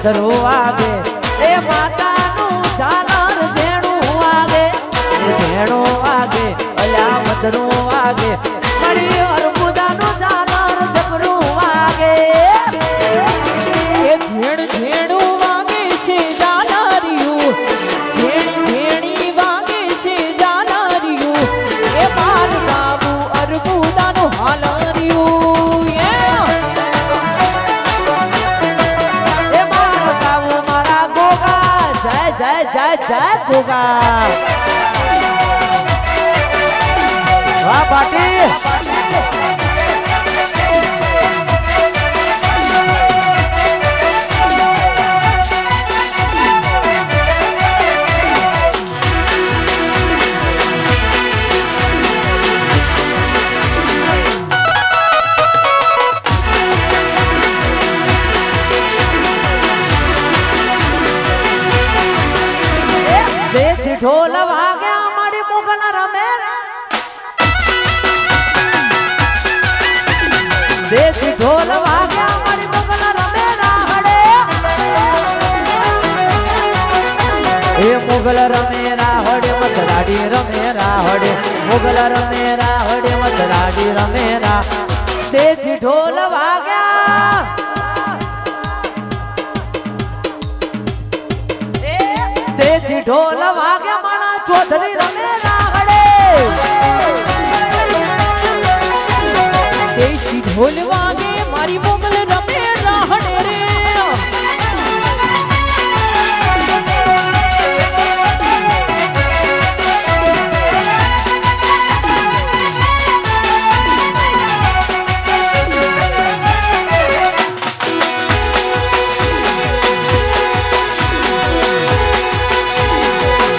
મધરો વાગે એ માતાનું ઝાલર ઝેણું વાગે ઝેણો વાગે અલ્યા મધરો વાગે મારી અર્બુદાનું ઝાલર જબરું વાગે એ ઝેણ ઝેણું વાગે છે ઝાલરિયું ઝેણ ઝેણી વાગે છે ઝાલરિયું એ માર ગાવું અર્બુદાનું હાલરિયું એ માર ગાવું મારા ગોગા જય જય જય જય ગોગા વાહ પાટી ઢોલ વાગ્યા મારી મુગલ રમે દેશી ઢોલ વાગ્યા મારી મુગલ રમે રાહડે એ મુગલ રમે રાહડે મતરાડી રમે રાહડે મુગલ રમે રાહડે મતરાડી રમે રા દેશી ઢોલ વાગ્યા દેશી ઢોલ વાગ્યા માણા ચૌધરી રમે રાહડે દેશી ઢોલ વાગે મારી મોગલ રમે રાહડે રે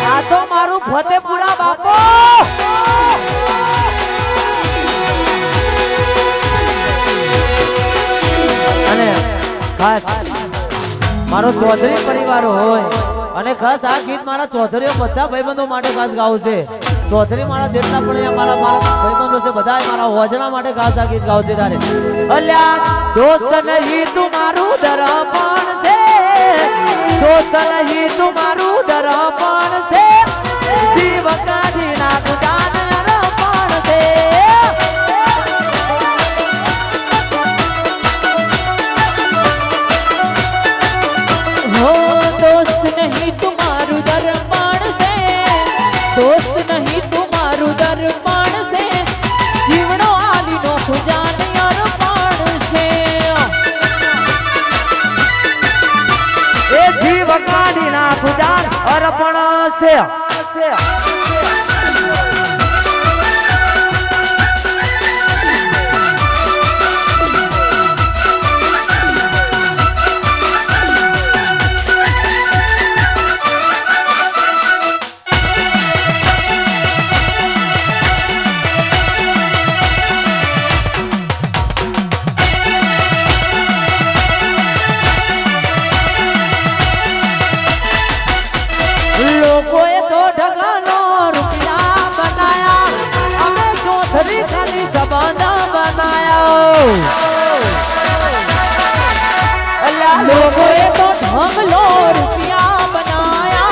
આ તો મારું ફતેપુરા બાપો અને ખાસ મારો ચૌધરી પરિવાર હોય અને ખાસ આ ગીત મારા ચૌધરીઓ બધા ભાઈબંધો માટે ખાસ ગાવું છે ચૌધરી મારા જેટલા પણ મારા ભાઈબંધો છે બધા મારા હોજણા માટે ખાસ આ ગીત ગાવું છે તારે અલ્યા દોસ્ત નહીં તું મારું દરપણ છે દોસ્ત નહીં તું મારું દરપણ છે જીવ કાઢી નાખ જાન અર્પણ છે हो दोस्त नहीं तुम्हारू दरबान से दोस्त नहीं तुम्हारू दरबान से जीवनो आली नो खुजान अरपान से એ જીવ કાઢી નાખ જાન અર્પણ છે લોકોએ તો ઢગલો રૂપિયા બનાયા અમે ચોથરી ખાલી સંબંધ બનાયા અલ્યા लोगोए तो ढंगलो रुपया बनाया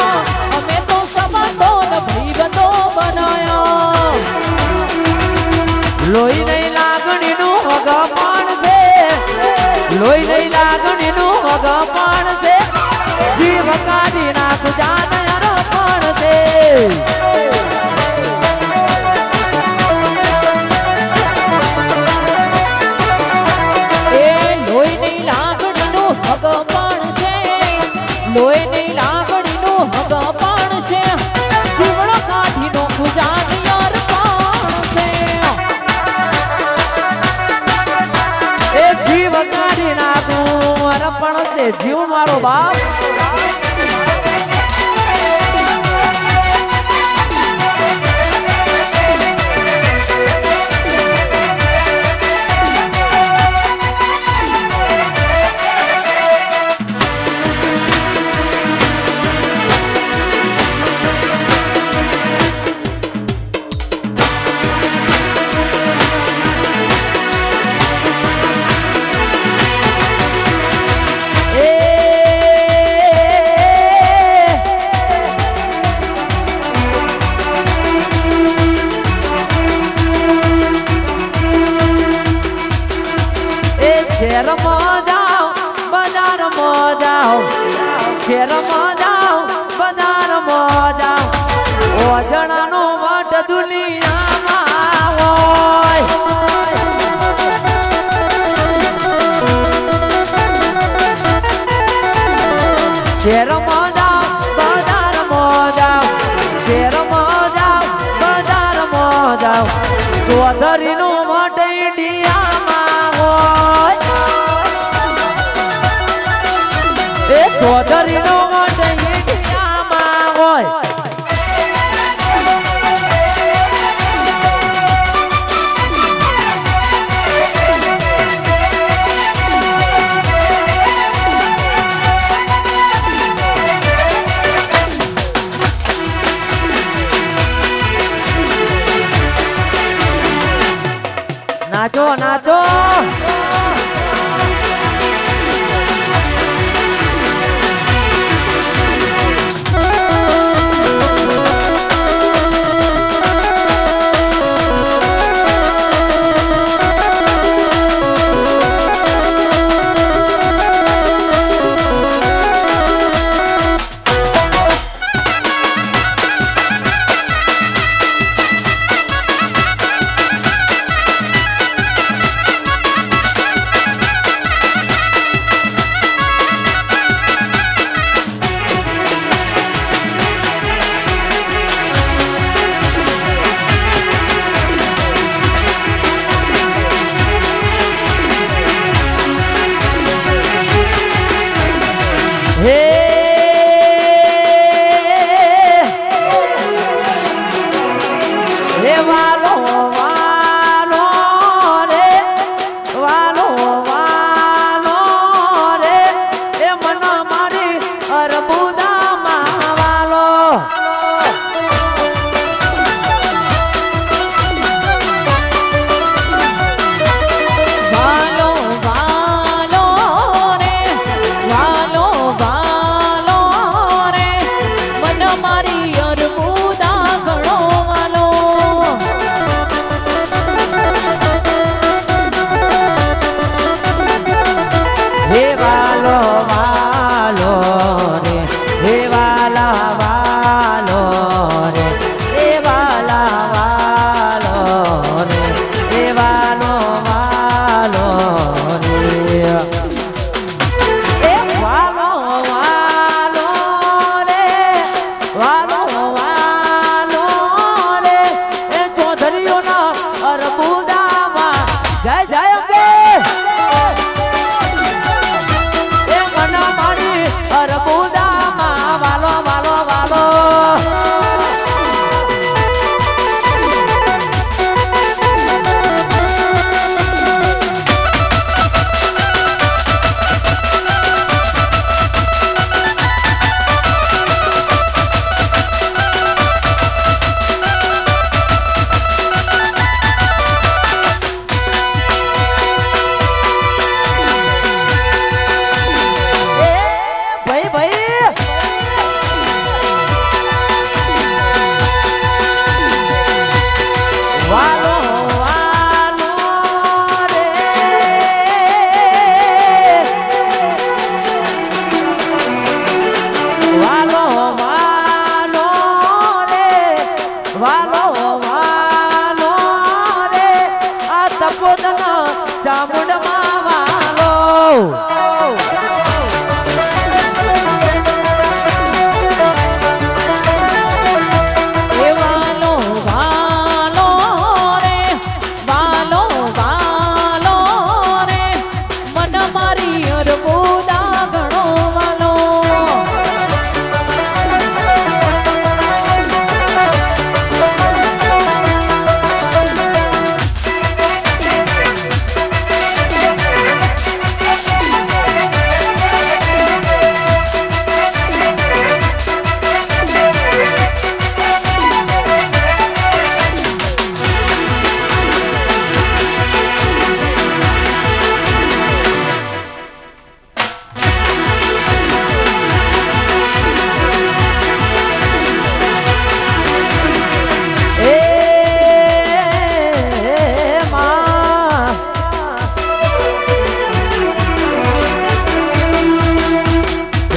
हमें तो संबंधो न भाईबंधो बनाया લોહી નહીં લાગણીનું હગપણ છે લોહી નહીં લાગણીનું હગપણ છે જીવ કાઢી નાખ જાન અર્પણ છે એ લોહી નહીં લાગણીનું હગપણ છે લોહી નહીં લાગણીનું હગપણ છે જીવડો કાઢીનો ખુજાની અર્પણ છે એ જીવ કાઢી નાખું અર્પણ છે જીવ મારો બાપ શહેરમાં જાઓ બજારમાં જાઓ શહેરમાં જાઓ બજારમાં જાઓ ઓજણાનો વટ દુનિયામાં હોય શહેરમાં જાઓ બજારમાં જાઓ શહેરમાં જાઓ બજારમાં જાઓ ચૌધરીનો વટ ઇન્ડિયામાં હોય એ ચૌધરીનો વટ ઇન્ડિયામાં હોય નાચો નાચો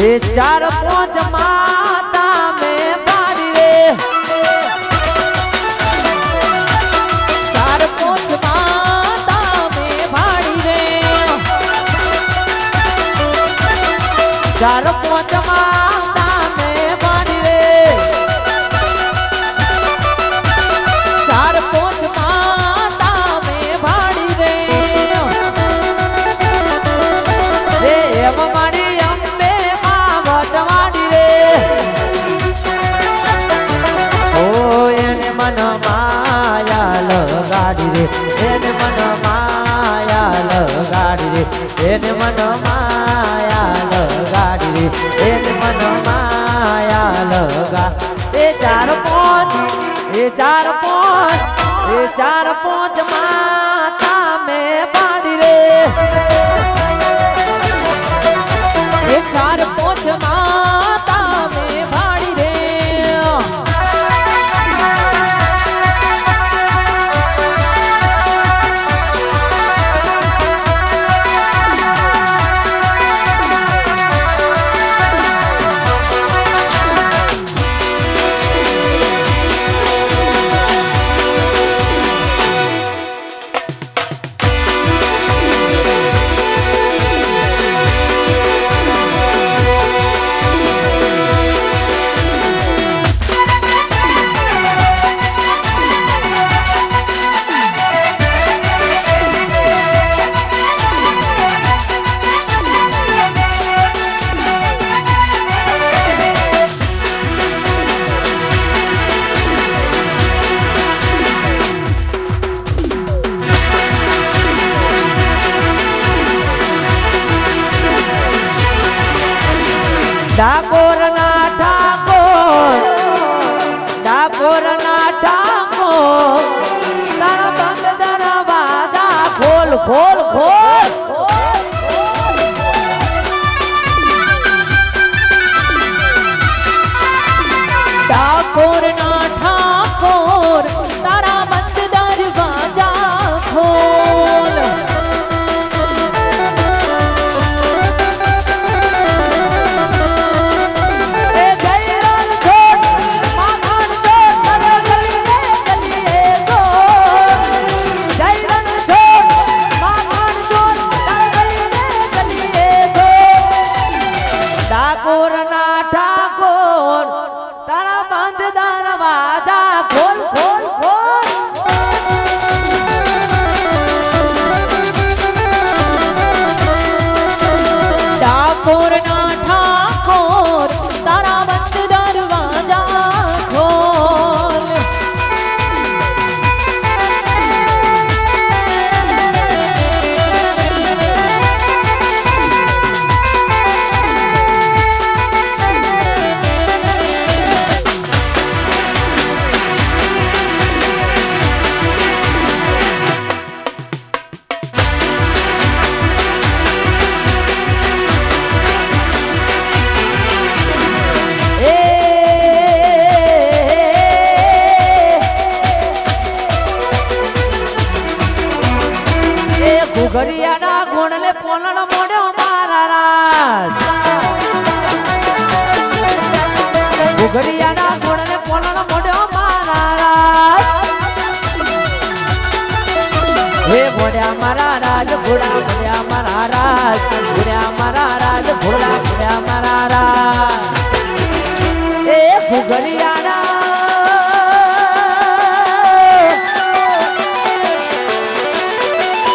એ ચાર પાંચ માતા મેં પાડી રે ચાર પાંચ માતા મેં ભાડી રે ચાર પાંચ માતા મેં પાડી રે ચાર પાંચ માતા મેં ભાડી રે રે એમ મારી અંબે માં વટવાડી રે ઓ એને મન માયા લગાડી રે એને મન માયા લગાડી રે એને મન માયા લગાડી રે એને મન માયા લગા એ ચાર પાંચ માતા મેં પાડી રે એ ચાર પાંચ માતા મેં ભાડી રે ડાકોર ના ઠાકોર તારા બંધ દરવાજા ખોલ ખોલ ખોલ ડાકોર ના ઠાકોર તારા બંધ દરવાજા ખોલ એ જયરાજ છોડ માખણ છોડ તને ગલીએ ગલીએ છોડ જયરાજ છોડ માખણ છોડ તને ગલીએ છોડ ડાકોર ના ઠાકોર તારા બંધ દરવાજા ખોલ ખોલ ખોલ ડાકોર ના ઠાકોર તારા બંધ દરવાજા ખોલ ઘડિયાળા ગોણલે પોલણ મોડ્યો મારા રાજ ઘડિયાળા ગોણલે પોલણ મોડ્યો મારા રાજ હે મોડ્યા મારા રાજ ઘોડા મોડ્યા મારા રાજ ઘોડ્યા મારા રાજ ઘોડા મોડ્યા મારા રાજ એ ઘડિયાળા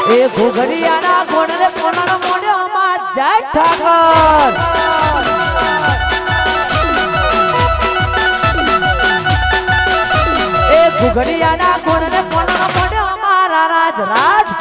એ ઘોઘડિયાના ગોળને પોલણ મોડ્યો માં જય ઠાકર એ ઘોઘડિયાના ગોળને પોલણ મોડ્યો મારા રાજ રાજ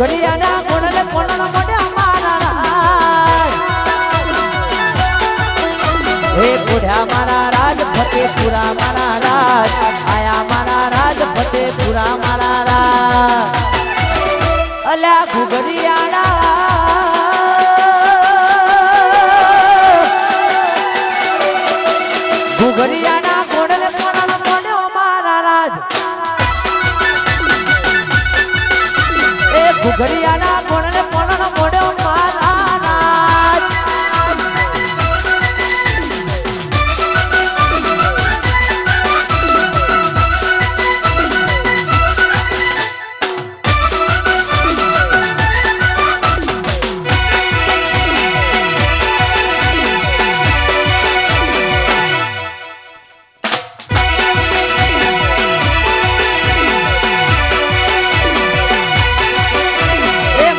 ઘડિયાના કોણલે કોણનો મોઢે અમારા હે બુઢા મારા રાજ ફતેપુરા મારા રાજ આયા મારા રાજ ફતેપુરા મારા રાજ અલ્યા ઘુઘડિયાના ઘુઘડિયાના કોણલે કોણનો મોઢે અમારા રાજ એ ઘુઘડિયાના કોણલે કોણનો મોઢે અમારા રાજ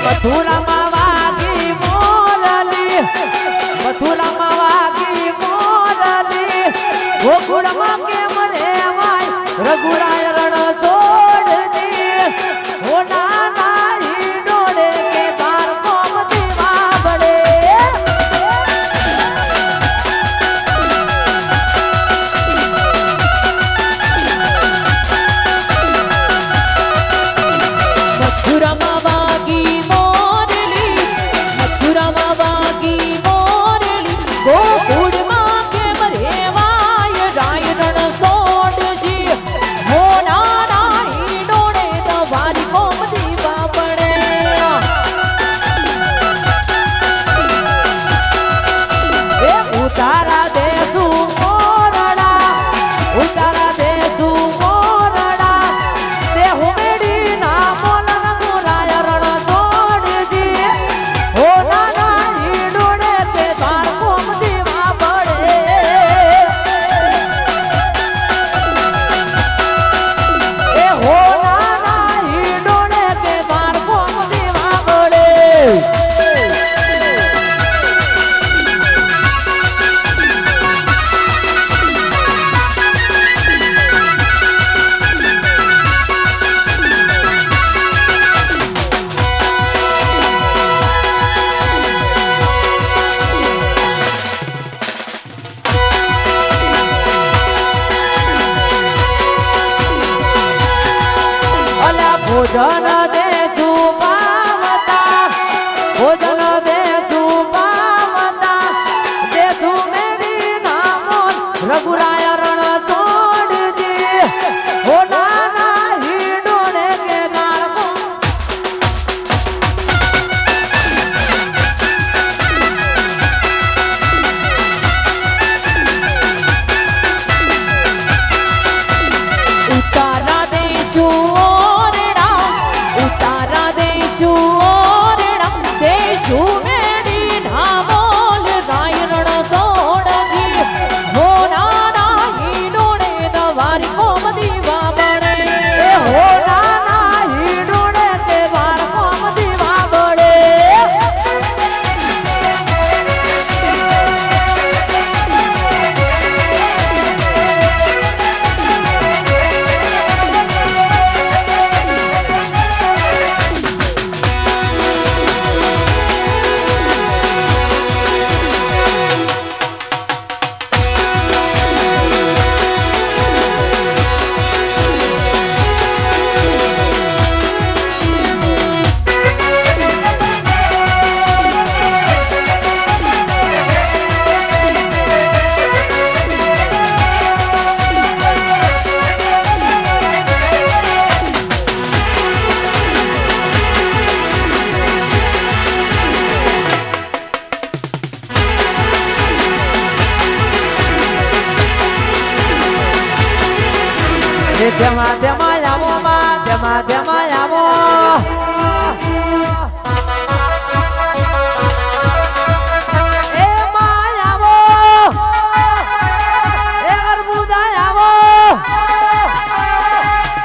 મથુરામાં વાગી મોરલી મથુરામાં વાગી મોરલી ગોકુળમાં કેમ રેવાય રઘુરાય રણ છોડતી હો નાના ઈ ડોળે કે બાર કોમ દીવા બળે મથુરામાં વાગી મોરલી મથુરામાં વાગી મોરલી ગોકુળમાં કેમ રેવાય રાય રણ છોડજી હો નાના ઈ ડોળે તમારી કોમ દીવા પડે એ ઉતારા દેસુ મોરડા તે હુમેડી ના મોલન મુરાય રણ છોડજી હો નાના ઈ ડોળે તે બાર કોમ દીવા પડે એ હો નાના ઈ ડોળે તે બાર કોમ દીવા પડે અલા ભોજન દેસુ પાવતા ભોજન દેસુ પાવતા દેસુ મેરી નામો રઘુરાય રણ છોડજી હો નાના ઈ ડોળે કે ગાળકો ઉતારા દેશું ઓરડા ઉતારા દેશું ઓરડા દેશું મેડી ઢામોલ રાય રણ છોડજી હો નાના ઈ ડોળે તમારી કોમ દીવા પડે એ હો નાના ઈ ડોળે કે બાર કોમ દીવા પડે તેમાં આવો માં તેમાં આવો એ માં આવો એ અરબુદા આવો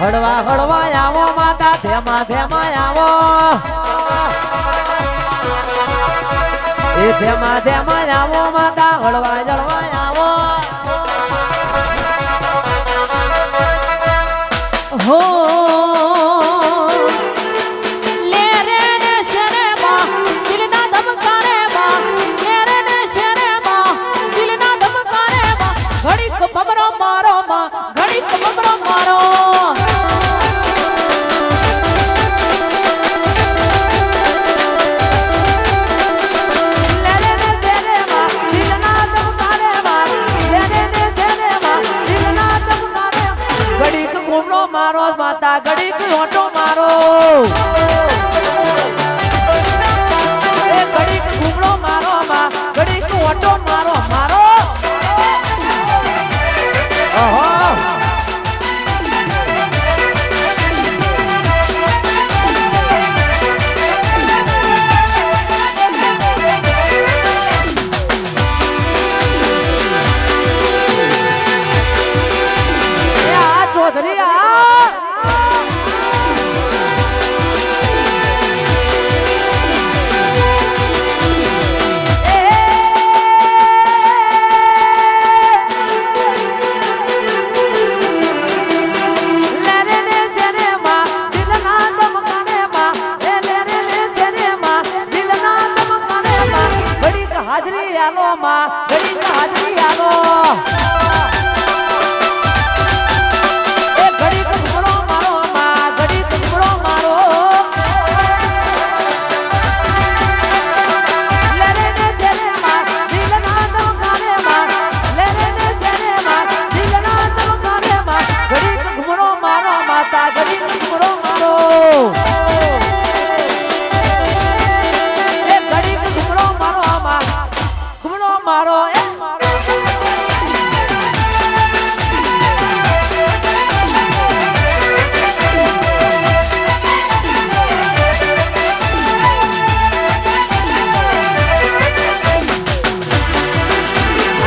હળવા હળવા આવો માતા તેમાં આવો એ તેમાં આવો માતા હળવા જળવા આવો હો લે રે મારો એ ઘડીક ઘૂમડો મારો માં ઘડીક ઓટો મારો મારો ઓહો ચૌધરી આ હાજરી આલો માં ઘડીક હાજરી આલો મારો એ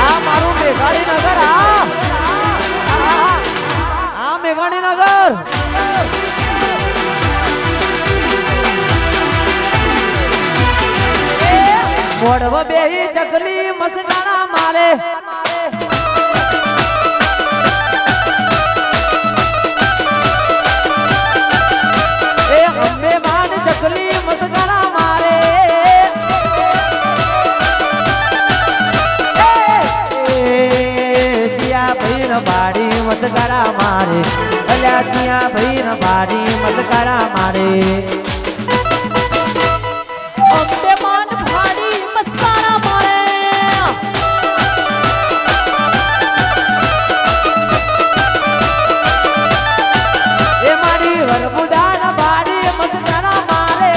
આ મારું મેઘાણી નગર આ મેઘાણી નગર મોડવ બેહી ચકલી મસગાણા મારે એ અમે માન ચકલી મસગાણા મારે ત્યાં ભાઈ ન બાડી મસગાણા મારે અલ્યા ત્યાં ભાઈ ન બાડી મસગાણા મારે અંબે માન ભાડી મસ્કારા મારે એ મારી વરબુદાન બાડી મસ્કારા મારે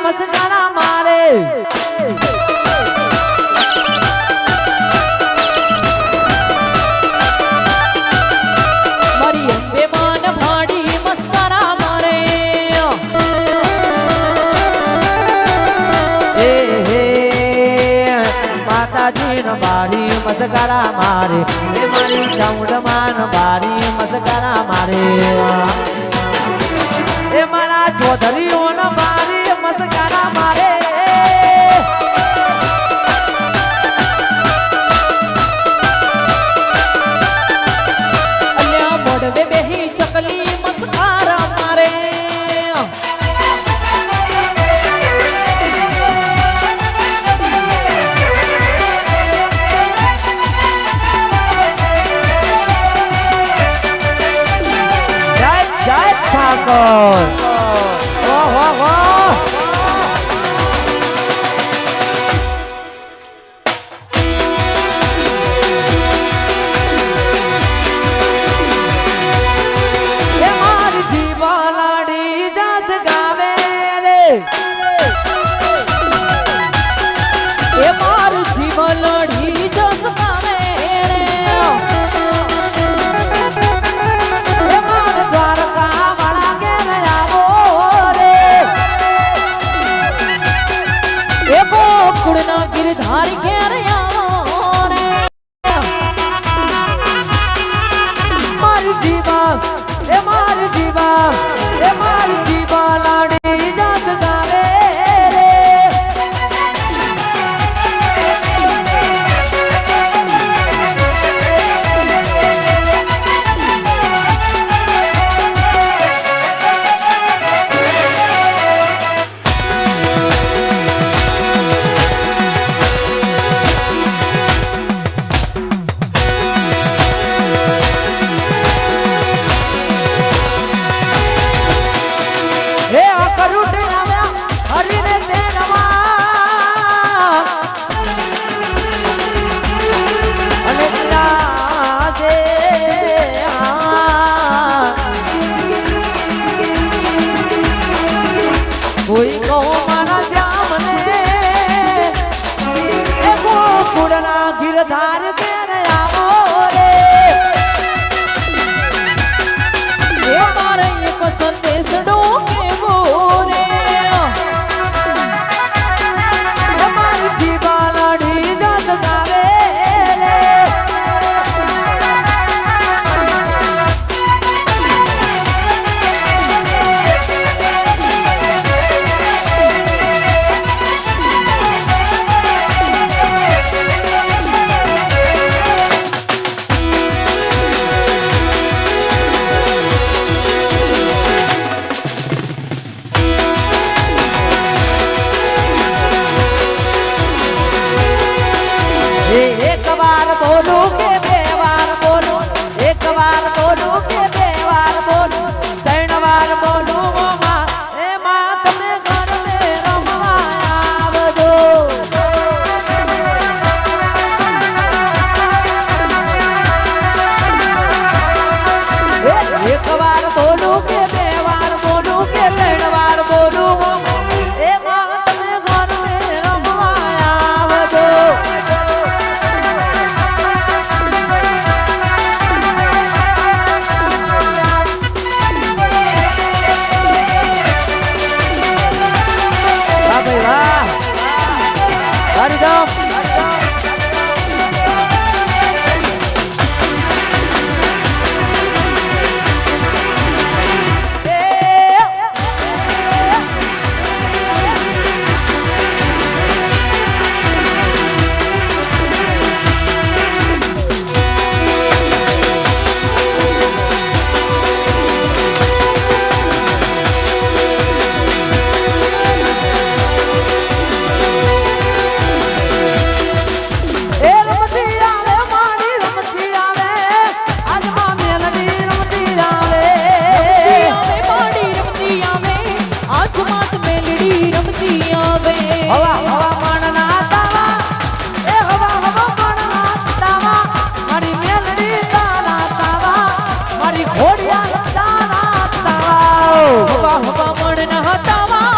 મસગાણા મારે મારી અંબે માન ભાડી મસ્કારા મારે એ હે માતાજી ન બારી મસગાણા મારે એ મારી ચાઉંડમાન બારી મસગાણા મારે એ મારા ચૌધરીઓ ન બારી મસગાણા મારે અલ્યા મોડવે બેહી ચકલી મસ્કારા મારે જય જય ઠાકોર વાહ વાહ વાહ એ મારી જીવાલાડી જસ ગાવે રે એ માર જીવ લડી જસ ગાવે રે એ માર દ્વારકા વાળા ઘેર આવો રે એ ગોકુળના ગિરધારી ઘેર આવો રે મારી જીવા એ મારી જીવા એ મારી જીવાલાડી જસ ગાવે રે કોઈ કહો મારા શ્યામને એ ગોકુળના ગિરધાર કેને આવો રે એ મારે એક સંદેશડો કેવો રે અમારી જીવાલાડી જત ગાવે રે एक बार बोलू के बे बार बोलू एक बार बोलू के बे बार बोलू त्रण बार बोलू मामा ए मां तमे घर में रमवा आवजो एक बार बोलू के बे बार बोलू के त्रण बार बोलू मामा ए मां तमे घर में रमवा आवजो હરિદમ હવા હવા મણના તાવા એ હવા હવા મણના તાવા મારી મેલડી તારા તાવા મારી ઘોડિયા તારા તાવા હવા હવા મણના તાવા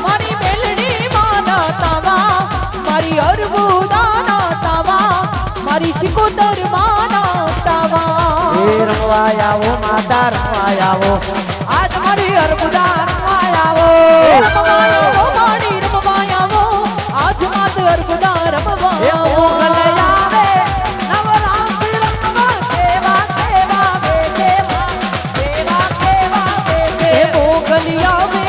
મારી મેલડી માના તાવા મારી અરબુદાના તાવા મારી સિકોતર માના તાવા એ રમવા આવો માતા રમવા આવો આજ મારી અર્બુદા રમવા આવો રમવાયાવો મારી રમવાયાવો આજ માત અર્બુદા એ રમવાયાવો મોગલ આવે નવરાત્રિ રમવા કેવા કેવા બેઠેવા કેવા કેવા બેઠે એ મોગલી આવે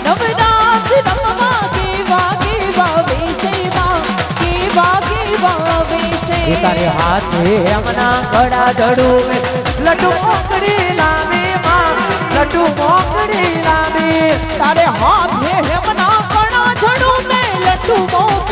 નવરાત રમવા કેવા કેવા વેસેવા કેવા કેવા વેસે એ તારે હાથે હમણા ઘડા જડું મે લડુ મોકડી લાવી માં લડુ મોકડી લાવી તારે હાથે હેમના કણા ઝડું મે લટ્ટુ મોકલી